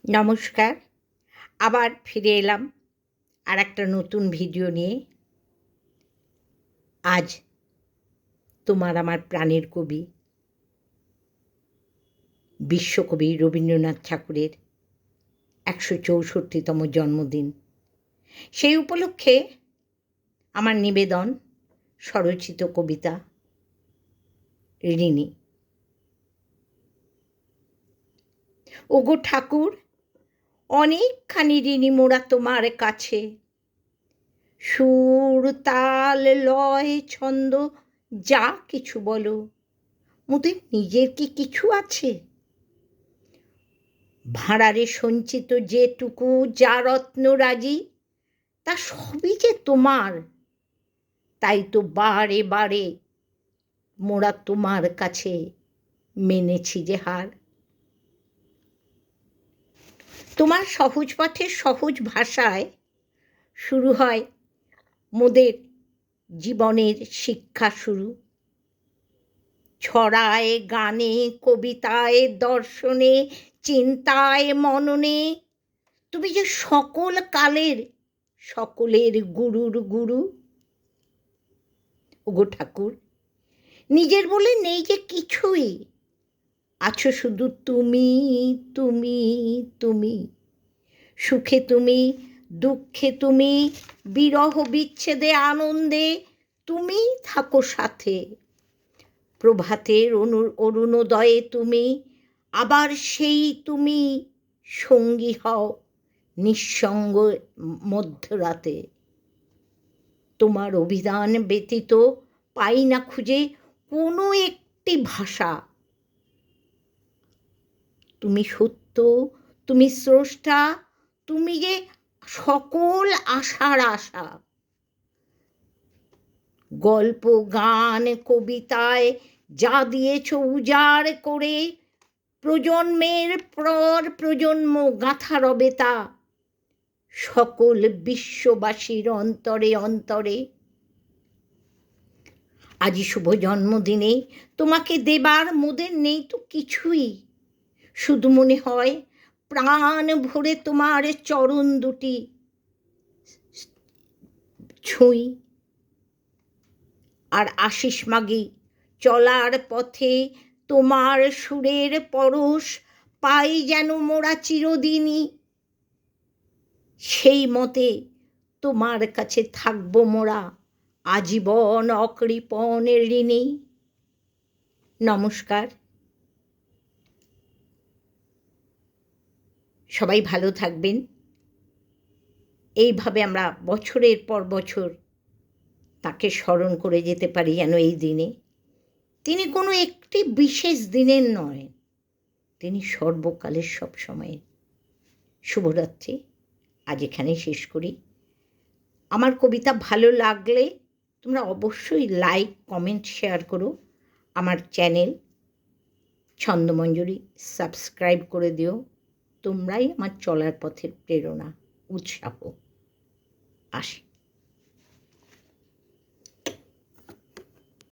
নমস্কার। আবার ফিরে এলাম আর একটা নতুন ভিডিও নিয়ে। আজ তোমার আমার প্রাণের কবি, বিশ্বকবি রবীন্দ্রনাথ ঠাকুরের ১৬৪তম জন্মদিন। সেই উপলক্ষে আমার নিবেদন স্বরচিত কবিতা ঋণী। ওগো ঠাকুর, অনেকখানি ঋণী মোরা তোমার কাছে। সুর, তাল, লয়, ছন্দ যা কিছু বলো, মোদের নিজের কি কিছু আছে? ভাঁড়ারে সঞ্চিত যেটুকু যা রত্নরাজি, তা সবই যে তোমার। তাই তো বারে বারে মোরা তোমার কাছে মেনেছি যে হার। তোমার সহজ পথের সহজ ভাষায় শুরু হয় মোদের জীবনের শিক্ষা শুরু। ছড়ায়, গানে, কবিতায়, দর্শনে, চিন্তায়, মননে তুমি যে সকল কালের সকলের গুরুর গুরু। ওগো ঠাকুর, নিজের বলে নেই যে কিছুই, আছো শুধু তুমি, তুমি, তুমি। সুখে তুমি, দুঃখে তুমি, বিরহ বিচ্ছেদে আনন্দে তুমি থাকো সাথে। প্রভাতের অরুণোদয়ে তুমি, আবার সেই তুমি সঙ্গী হও নিঃসঙ্গ মধ্যরাতে। তোমার অভিধান ব্যতীত পাই না খুঁজে কোনো একটি ভাষা। তুমি সত্য, তুমি স্রষ্টা, তুমি যে সকল আশার আশা। গল্প, গান, কবিতায় যা দিয়েছ উজাড় করে, প্রজন্মের পর প্রজন্ম গাঁথা রবে তা সকল বিশ্ববাসীর অন্তরে অন্তরে। আজি শুভ জন্মদিনে তোমাকে দেবার মোদের নেই তো কিছুই, শুধু মনে হয় প্রাণ ভরে তোমার চরণ দুটি ছুঁই। আর আশিস মাগি চলার পথে তোমার সুরের পরশ পাই যেন মোরা চিরদিনই। সেই মতে তোমার কাছে থাকবো মোরা আজীবন অকৃপণের ঋণী। নমস্কার। সবাই ভালো থাকবেন। এইভাবে আমরা বছরের পর বছর তাকে স্মরণ করে যেতে পারি যেন এই দিনে। তিনি কোনো একটি বিশেষ দিনের নয়, তিনি সর্বকালের সব সময়ের। শুভরাত্রি। আজ এখানেই শেষ করি। আমার কবিতা ভালো লাগলে তোমরা অবশ্যই লাইক, কমেন্ট, শেয়ার করো। আমার চ্যানেল ছন্দমঞ্জরি সাবস্ক্রাইব করে দিও। তোমরাই আমার চলার পথের প্রেরণা, উৎসাহ। আসি।